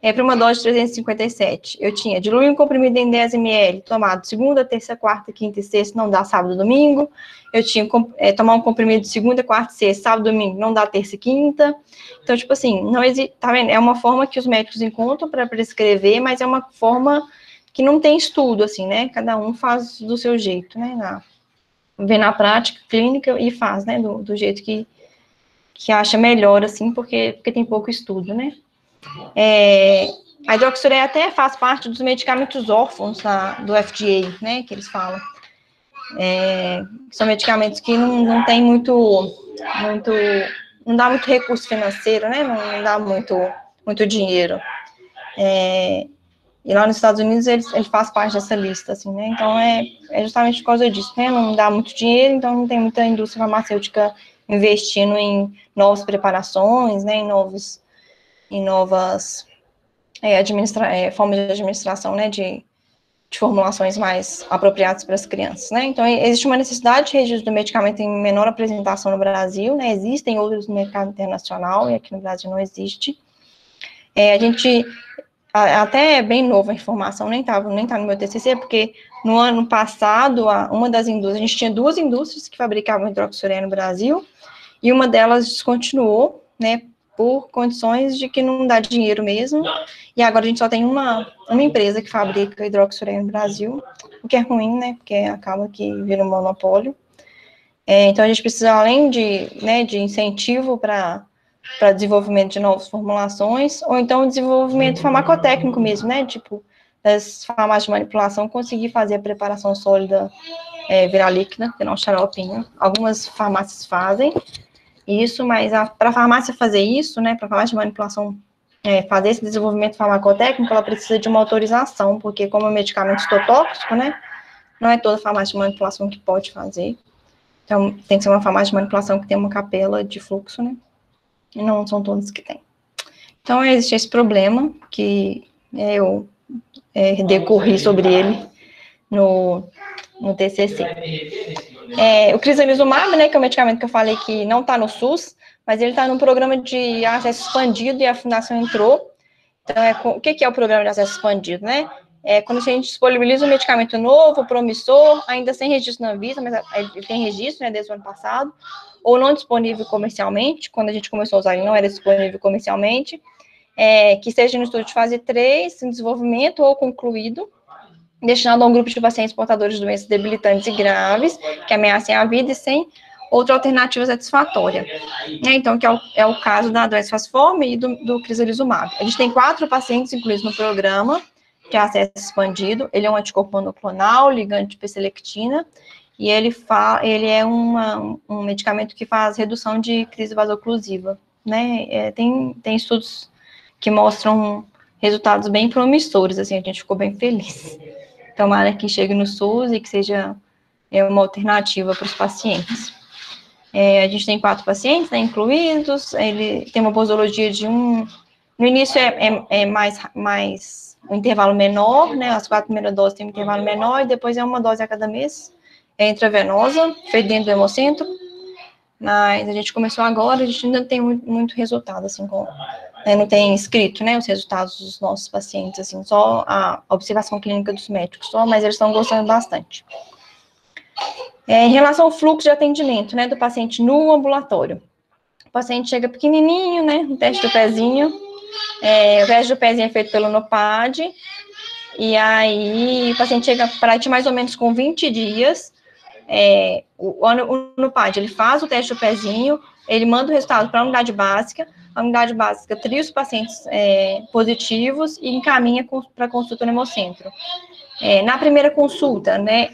Para uma dose de 357, eu tinha diluir um comprimido em 10 ml, tomado segunda, terça, quarta, quinta e sexta, não dá sábado e domingo. Eu tinha tomar um comprimido de segunda, quarta e sexta, sábado e domingo, não dá terça e quinta. Então, tipo assim, não existe, tá vendo? É uma forma que os médicos encontram para prescrever, mas é uma forma que não tem estudo, assim, né? Cada um faz do seu jeito, né? Vê na prática clínica e faz, né? Do jeito que acha melhor, assim, porque tem pouco estudo, né? A hidroxureia até faz parte dos medicamentos órfãos do FDA, né, que eles falam. São medicamentos que não tem não dá muito recurso financeiro, né, não dá muito dinheiro. E lá nos Estados Unidos ele faz parte dessa lista, assim, né, então é justamente por causa disso, né, não dá muito dinheiro, então não tem muita indústria farmacêutica investindo em novas preparações, né, em novas formas de administração, né, de formulações mais apropriadas para as crianças, né, então existe uma necessidade de registro do medicamento em menor apresentação no Brasil, né, existem outros no mercado internacional, e aqui no Brasil não existe. Até é bem nova a informação, nem tá no meu TCC, porque no ano passado, uma das indústrias, a gente tinha 2 indústrias que fabricavam hidroxureia no Brasil, e uma delas descontinuou, né, por condições de que não dá dinheiro mesmo, e agora a gente só tem uma empresa que fabrica hidroxureia no Brasil, o que é ruim, né, porque acaba que vira um monopólio. Então a gente precisa, além de incentivo para desenvolvimento de novas formulações, ou então desenvolvimento farmacotécnico mesmo, né, tipo, das farmácias de manipulação, conseguir fazer a preparação sólida virar líquida, que não xaropinho. Algumas farmácias fazem isso, mas para a farmácia fazer isso, né, para a farmácia de manipulação fazer esse desenvolvimento farmacotécnico, ela precisa de uma autorização, porque como é um medicamento histotóxico, né, não é toda farmácia de manipulação que pode fazer. Então, tem que ser uma farmácia de manipulação que tem uma capela de fluxo, né, e não são todas que tem. Então, existe esse problema, que eu decorri sobre ele no TCC. O crizanlizumab, né, que é o medicamento que eu falei que não está no SUS, mas ele está no programa de acesso expandido e a fundação entrou. Então, o que é o programa de acesso expandido, né? Quando a gente disponibiliza um medicamento novo, promissor, ainda sem registro na Anvisa, mas ele tem registro, né, desde o ano passado, ou não disponível comercialmente, quando a gente começou a usar ele não era disponível comercialmente, que seja no estudo de fase 3, em desenvolvimento ou concluído, destinado a um grupo de pacientes portadores de doenças debilitantes e graves, que ameacem a vida e sem outra alternativa satisfatória. Então, que é o caso da doença falciforme e do crizanlizumab. A gente tem 4 pacientes incluídos no programa de acesso expandido. Ele é um anticorpo monoclonal, ligante de P-selectina, e ele é um medicamento que faz redução de crise vasoclusiva, né? Tem estudos que mostram resultados bem promissores, assim, a gente ficou bem feliz. Tomara que chegue no SUS e que seja uma alternativa para os pacientes. A gente tem 4 pacientes, né, incluídos, ele tem uma posologia de no início mais um intervalo menor, né, as 4 primeiras doses tem um intervalo menor, e depois é uma dose a cada mês, intravenosa, feita dentro do hemocentro, mas a gente começou agora, a gente ainda não tem muito resultado, assim, não tem escrito, né, os resultados dos nossos pacientes, assim, só a observação clínica dos médicos, mas eles estão gostando bastante. Em relação ao fluxo de atendimento, né, do paciente no ambulatório. O paciente chega pequenininho, né, no teste do pezinho, o teste do pezinho é feito pelo NOPAD, e aí o paciente chega para mais ou menos com 20 dias, o Unupad, ele faz o teste do pezinho, ele manda o resultado para a unidade básica tria os pacientes positivos e encaminha para consulta no Hemocentro. Na primeira consulta, né,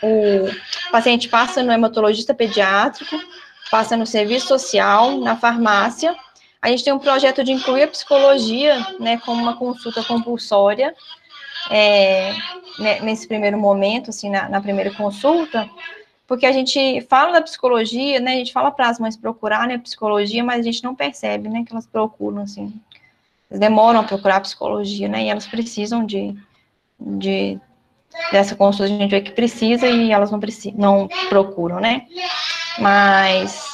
o paciente passa no hematologista pediátrico, passa no serviço social, na farmácia. A gente tem um projeto de incluir a psicologia, né, como uma consulta compulsória, nesse primeiro momento, assim, na primeira consulta, porque a gente fala da psicologia, né, a gente fala para as mães procurar, né, psicologia, mas a gente não percebe, né, que elas procuram, assim, elas demoram a procurar psicologia, né, e elas precisam dessa consulta, a gente vê que precisa e elas não procuram, né, mas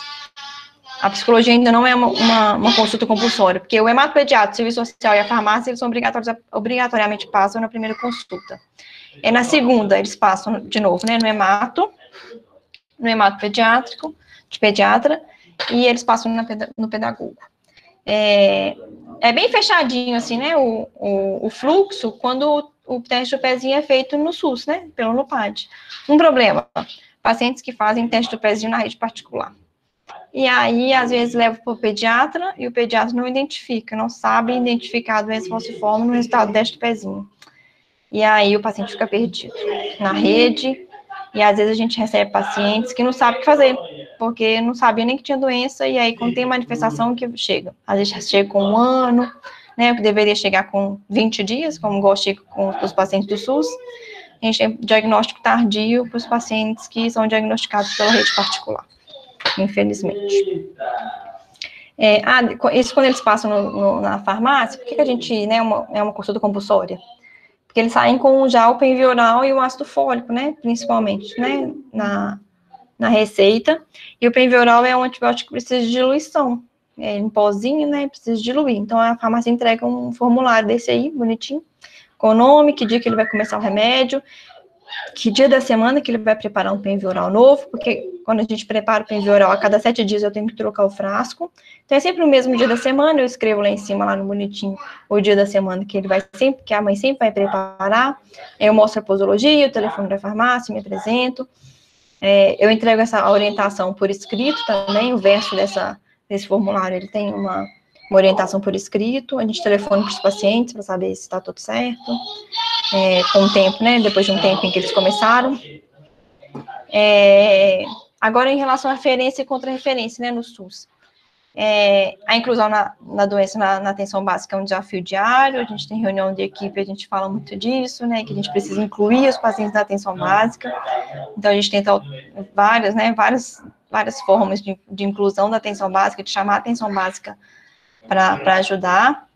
a psicologia ainda não é uma consulta compulsória, porque o hematopediatra, o serviço social e a farmácia, eles são obrigatoriamente passam na primeira consulta. Na segunda, eles passam de novo, né, no hemato pediátrico, de pediatra, e eles passam no pedagogo. É bem fechadinho, assim, né, o fluxo, quando o teste do pezinho é feito no SUS, né, pelo Unupad. Um problema, pacientes que fazem teste do pezinho na rede particular. E aí, às vezes, leva para o pediatra, e o pediatra não identifica, não sabe identificar a doença falciforme no resultado do teste do pezinho. E aí, o paciente fica perdido na rede, e às vezes a gente recebe pacientes que não sabem o que fazer, porque não sabiam nem que tinha doença, e aí quando tem manifestação que chega. Às vezes chega com 1 ano, né, que deveria chegar com 20 dias, como gosta com os pacientes do SUS. A gente tem diagnóstico tardio para os pacientes que são diagnosticados pela rede particular, infelizmente. Isso quando eles passam na farmácia, por que a gente, né, é uma consulta compulsória? Porque eles saem com já o penvioral e o ácido fólico, né, principalmente, né, na receita, e o penvioral é um antibiótico que precisa de diluição, em pozinho, né, precisa diluir, então a farmácia entrega um formulário desse aí, bonitinho, com o nome, que dia que ele vai começar o remédio, que dia da semana que ele vai preparar um penvioral novo, porque quando a gente prepara o penvioral, a cada 7 dias eu tenho que trocar o frasco, então é sempre o mesmo dia da semana, eu escrevo lá em cima, lá no bonitinho, o dia da semana que ele vai sempre, que a mãe sempre vai preparar, eu mostro a posologia, o telefone da farmácia, me apresento, eu entrego essa orientação por escrito também, o verso desse formulário, ele tem uma orientação por escrito, a gente telefona para os pacientes para saber se está tudo certo, com o tempo, né, depois de um tempo em que eles começaram. Agora, em relação à referência e contra-referência, né, no SUS, a inclusão na doença na atenção básica é um desafio diário, a gente tem reunião de equipe, a gente fala muito disso, né, que a gente precisa incluir os pacientes na atenção básica, então a gente tenta várias formas de inclusão da atenção básica, de chamar a atenção básica para ajudar.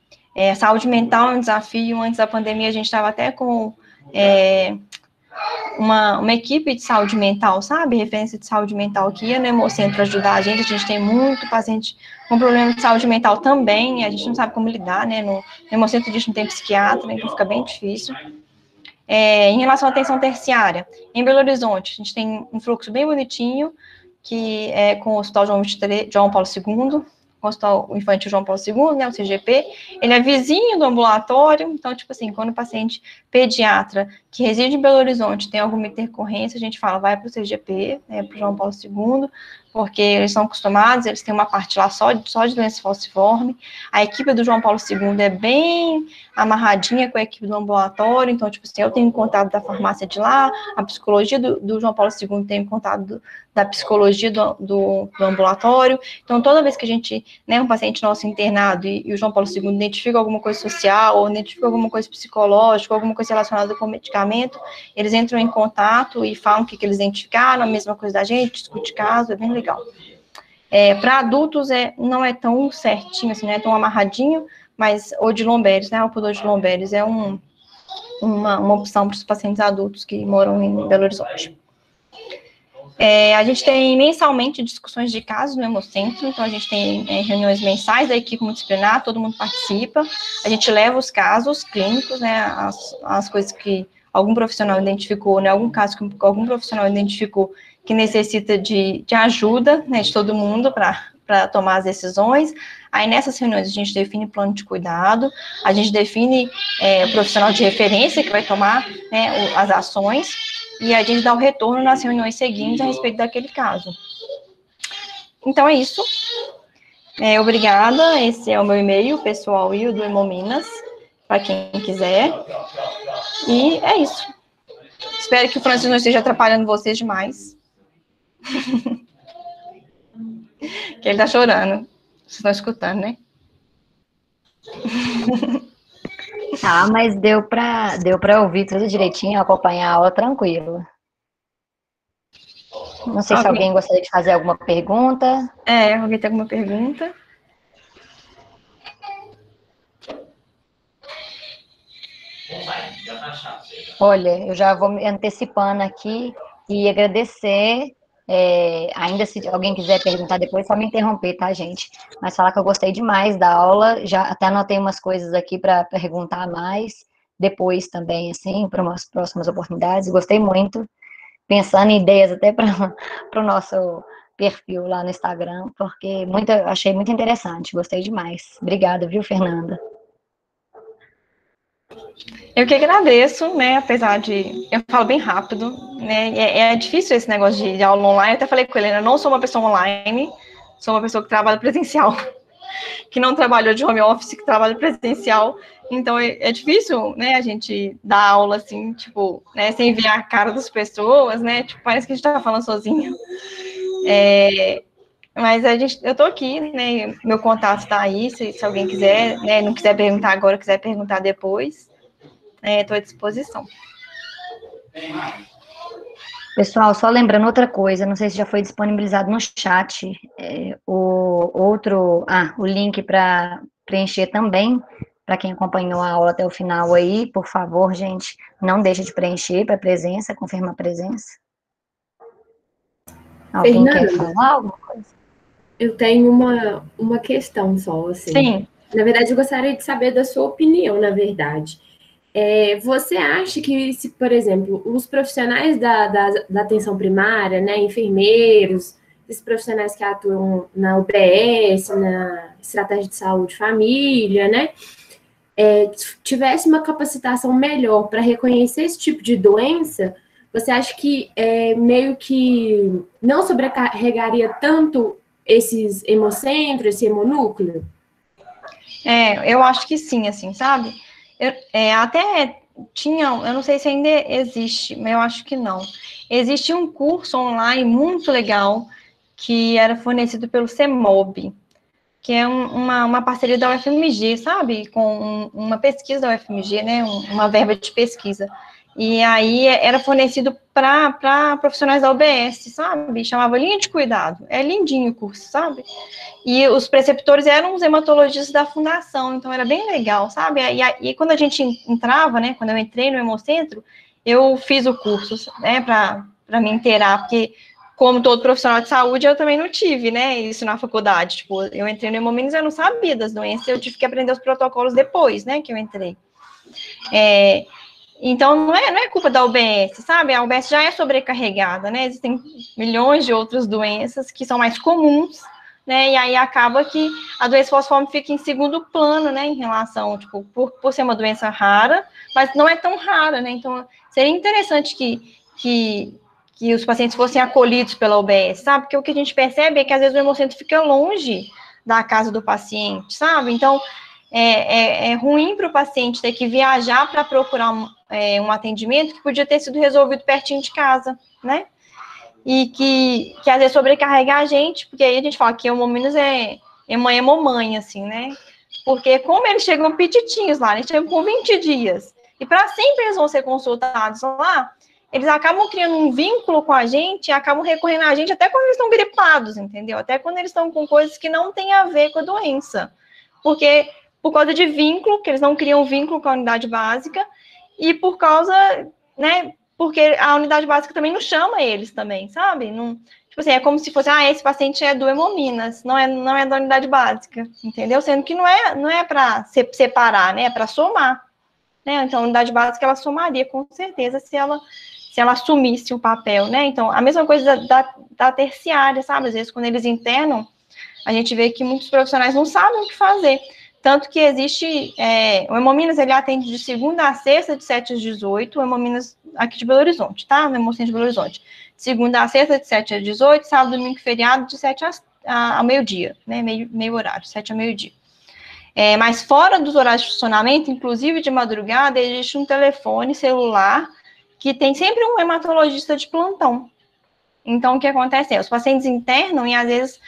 Saúde mental é um desafio. Antes da pandemia, a gente estava até com uma equipe de saúde mental, sabe? Referência de saúde mental que ia no Hemocentro ajudar a gente tem muito paciente com problema de saúde mental também, a gente não sabe como lidar, né? No Hemocentro a gente não tem psiquiatra, então fica bem difícil. Em relação à atenção terciária, em Belo Horizonte, a gente tem um fluxo bem bonitinho, que é com o Hospital João Paulo II, o Hospital Infantil João Paulo II, né, o CGP, ele é vizinho do ambulatório, então, tipo assim, quando o paciente pediatra que reside em Belo Horizonte tem alguma intercorrência, a gente fala, vai para o CGP, né, para o João Paulo II, porque eles são acostumados, eles têm uma parte lá só de doença falciforme, a equipe do João Paulo II é bem amarradinha com a equipe do ambulatório, então, tipo assim, eu tenho contato da farmácia de lá, a psicologia do João Paulo II tem contato da psicologia do ambulatório, então, toda vez que a gente, né, um paciente nosso internado e o João Paulo II identifica alguma coisa social, ou identifica alguma coisa psicológica, alguma coisa relacionada com medicamento, eles entram em contato e falam o que eles identificaram, a mesma coisa da gente, discute caso, é bem legal. Para adultos, não é tão certinho, assim, não é tão amarradinho, mas o de Lomberes, né, o pudor de Lomberes é uma opção para os pacientes adultos que moram em Belo Horizonte. A gente tem mensalmente discussões de casos no Hemocentro, então a gente tem reuniões mensais da equipe multidisciplinar, todo mundo participa, a gente leva os casos clínicos, né, as coisas que algum profissional identificou, né, algum caso que algum profissional identificou que necessita de ajuda, né, de todo mundo para tomar as decisões. Aí nessas reuniões a gente define plano de cuidado, a gente define o profissional de referência que vai tomar, né, as ações. e a gente dá o retorno nas reuniões seguintes a respeito daquele caso. Então, é isso. Obrigada, esse é o meu e-mail pessoal e o do Hemominas, para quem quiser. E é isso. Espero que o Francisco não esteja atrapalhando vocês demais. Que ele tá chorando. Vocês estão escutando, né? Ah, mas deu pra ouvir tudo direitinho, acompanhar a aula tranquilo. Não sei se alguém gostaria de fazer alguma pergunta. Alguém tem alguma pergunta? Olha, eu já vou me antecipando aqui e agradecer. Ainda se alguém quiser perguntar depois, só me interromper, tá, gente? Mas falar que eu gostei demais da aula, já até anotei umas coisas aqui para perguntar mais depois também, assim, para umas próximas oportunidades. Gostei muito, pensando em ideias até para o nosso perfil lá no Instagram, porque achei muito interessante, gostei demais. Obrigada, viu, Fernanda? Eu que agradeço, né, apesar de... Eu falo bem rápido, né, é difícil esse negócio de aula online. Eu até falei com ele, eu não sou uma pessoa online, sou uma pessoa que trabalha presencial, que não trabalhou de home office, que trabalha presencial. Então, é difícil, né, a gente dar aula, assim, tipo, né, sem ver a cara das pessoas, né, tipo, parece que a gente tá falando sozinho. Mas eu tô aqui, né, meu contato tá aí, se alguém quiser, né, não quiser perguntar agora, quiser perguntar depois, estou à disposição. Pessoal, só lembrando outra coisa, não sei se já foi disponibilizado no chat, o link para preencher também, para quem acompanhou a aula até o final aí, por favor, gente, não deixe de preencher para presença, confirma a presença. Alguém quer falar alguma coisa? Eu tenho uma questão só, assim. Sim. Na verdade, eu gostaria de saber da sua opinião, na verdade. Você acha que, se, por exemplo, os profissionais da atenção primária, né, enfermeiros, esses profissionais que atuam na UBS, na estratégia de saúde família, né, tivesse uma capacitação melhor para reconhecer esse tipo de doença, você acha que meio que não sobrecarregaria tanto esses hemocentros, esse hemonúcleo? Eu acho que sim, assim, sabe? Até tinha, eu não sei se ainda existe, mas eu acho que não. Existe um curso online muito legal que era fornecido pelo CEMOB, que é uma parceria da UFMG, sabe? Com uma pesquisa da UFMG, né? Uma verba de pesquisa. E aí era fornecido para profissionais da UBS, sabe? Chamava Linha de Cuidado. É lindinho o curso, sabe? E os preceptores eram os hematologistas da fundação, então era bem legal, sabe? E quando a gente entrava, né? Quando eu entrei no Hemocentro, eu fiz o curso, né? Para me inteirar, porque como todo profissional de saúde, eu também não tive, né, isso na faculdade. Tipo, eu entrei no Hemominas, eu não sabia das doenças, eu tive que aprender os protocolos depois, né, que eu entrei. Então, não é culpa da UBS, sabe? A UBS já é sobrecarregada, né? Existem milhões de outras doenças que são mais comuns, né? E aí acaba que a doença falciforme fica em segundo plano, né, em relação, tipo, por ser uma doença rara, mas não é tão rara, né? Então, seria interessante que os pacientes fossem acolhidos pela UBS, sabe? Porque o que a gente percebe é que, às vezes, o hemocentro fica longe da casa do paciente, sabe? Então, é ruim para o paciente ter que viajar para procurar um atendimento que podia ter sido resolvido pertinho de casa, né? E que às vezes sobrecarrega a gente, porque aí a gente fala que Hemominas é mãe, assim, né? Porque como eles chegam petitinhos lá, eles chegam com 20 dias, e para sempre eles vão ser consultados lá, eles acabam criando um vínculo com a gente, e acabam recorrendo a gente até quando eles estão gripados, entendeu? Até quando eles estão com coisas que não têm a ver com a doença. Porque, por causa de vínculo, que eles não criam vínculo com a unidade básica, e por causa, né, porque a unidade básica também não chama eles também, sabe? Não, tipo assim, é como se fosse, esse paciente é do Hemominas, não é da unidade básica, entendeu? Sendo que não é para separar, né, é para somar. Né? Então, a unidade básica, ela somaria, com certeza, se ela assumisse o papel, né? Então, a mesma coisa da terciária, sabe? Às vezes, quando eles internam, a gente vê que muitos profissionais não sabem o que fazer. Tanto que existe, o Hemominas, ele atende de segunda a sexta, de 7 às 18, o Hemominas aqui de Belo Horizonte, tá? No Hemocentro de Belo Horizonte. De segunda a sexta, de 7 às 18, sábado, domingo e feriado, de 7 ao meio-dia, né? Meio horário, 7 ao meio-dia. Mas fora dos horários de funcionamento, inclusive de madrugada, existe um telefone celular que tem sempre um hematologista de plantão. Então, o que acontece os pacientes internam e, às vezes,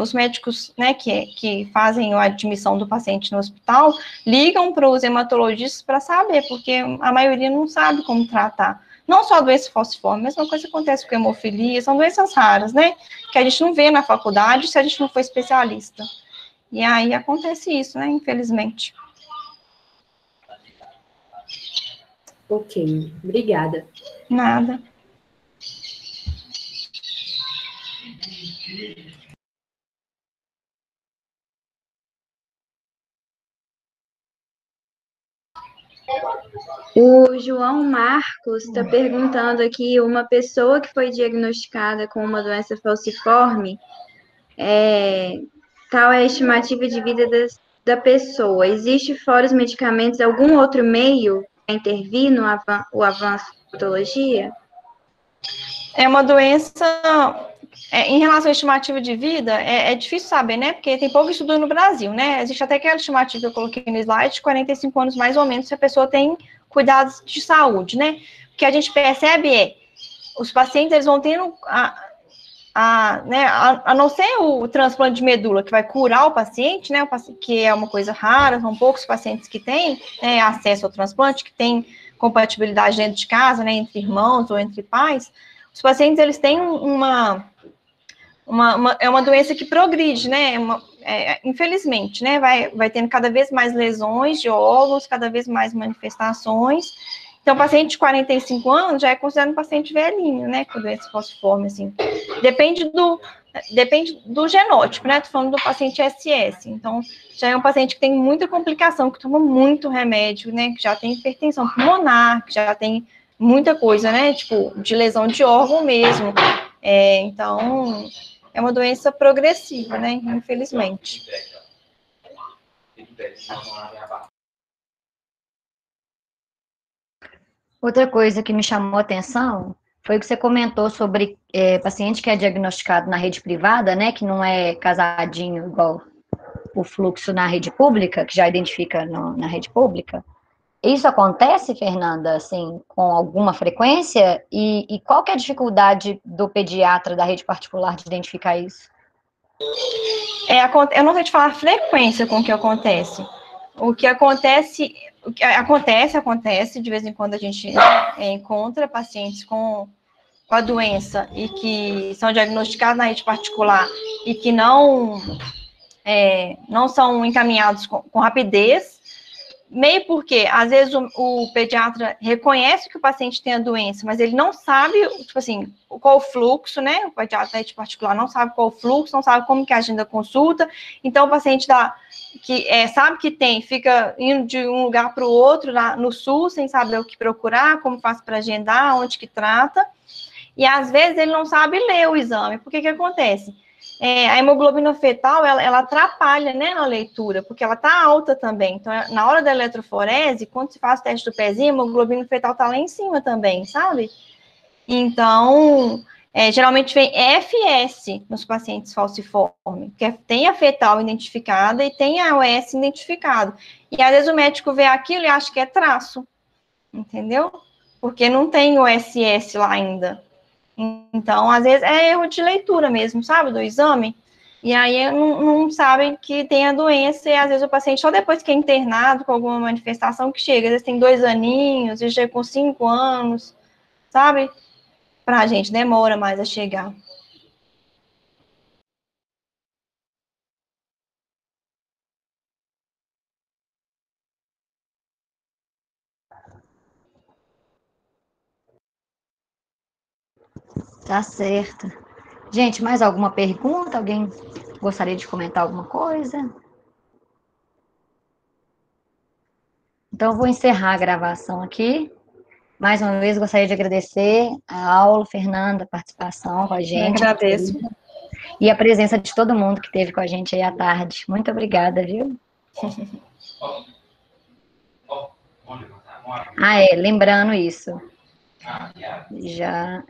os médicos, né, que fazem a admissão do paciente no hospital, ligam para os hematologistas para saber, porque a maioria não sabe como tratar. Não só a doença falciforme, a mesma coisa acontece com hemofilia, são doenças raras, né, que a gente não vê na faculdade se a gente não for especialista. E aí acontece isso, né, infelizmente. Ok, obrigada. Nada. O João Marcos está perguntando aqui, uma pessoa que foi diagnosticada com uma doença falciforme, qual é a estimativa de vida da pessoa? Existe, fora os medicamentos, algum outro meio para intervir no o avanço da patologia? É uma doença, em relação à estimativa de vida, é difícil saber, né? Porque tem pouco estudo no Brasil, né? Existe até aquela estimativa que eu coloquei no slide, 45 anos mais ou menos, se a pessoa tem cuidados de saúde, né? O que a gente percebe os pacientes, eles vão tendo, a não ser o transplante de medula, que vai curar o paciente, né? Que é uma coisa rara, são poucos pacientes que têm acesso ao transplante, que têm compatibilidade dentro de casa, né? Entre irmãos ou entre pais. Os pacientes, eles têm uma doença que progride, né? Infelizmente, né? Vai tendo cada vez mais lesões de órgãos, cada vez mais manifestações. Então, paciente de 45 anos já é considerado um paciente velhinho, né? Com doença falciforme, assim. Depende do genótipo, né? Tô falando do paciente SS. Então, já é um paciente que tem muita complicação, que toma muito remédio, né? Que já tem hipertensão pulmonar, que já tem muita coisa, né? Tipo, de lesão de órgão mesmo. Então, é uma doença progressiva, né? Infelizmente. Outra coisa que me chamou a atenção foi que você comentou sobre paciente que é diagnosticado na rede privada, né? Que não é casadinho igual o fluxo na rede pública, que já identifica na rede pública. Isso acontece, Fernanda, assim, com alguma frequência? E qual que é a dificuldade do pediatra da rede particular de identificar isso? Eu não sei te falar a frequência com que acontece. O que acontece, de vez em quando a gente encontra pacientes com a doença e que são diagnosticados na rede particular e que não são encaminhados com rapidez, meio porque, às vezes, o pediatra reconhece que o paciente tem a doença, mas ele não sabe, tipo assim, qual o fluxo, né? O pediatra em particular não sabe qual o fluxo, não sabe como que agenda a consulta. Então, o paciente sabe que tem, fica indo de um lugar para o outro, no SUS, sem saber o que procurar, como faz para agendar, onde que trata. E, às vezes, ele não sabe ler o exame. Por que acontece? A hemoglobina fetal, ela atrapalha, né, na leitura, porque ela tá alta também. Então, na hora da eletroforese, quando se faz o teste do pezinho, a hemoglobina fetal tá lá em cima também, sabe? Então, geralmente vem FS nos pacientes falciformes, que tem a fetal identificada e tem a OS identificado. E, às vezes, o médico vê aquilo e acha que é traço, entendeu? Porque não tem o SS lá ainda. Então, às vezes, é erro de leitura mesmo, sabe, do exame. E aí não sabem que tem a doença, e às vezes o paciente, só depois que é internado com alguma manifestação, que chega. Às vezes tem 2 aninhos, às vezes chega com 5 anos, sabe? Pra gente demora mais a chegar. Tá certo. Gente, mais alguma pergunta? Alguém gostaria de comentar alguma coisa? Então, eu vou encerrar a gravação aqui. Mais uma vez, gostaria de agradecer a aula, Fernanda, a participação com a gente. Eu agradeço. E a presença de todo mundo que esteve com a gente aí à tarde. Muito obrigada, viu? Ah, lembrando isso. Já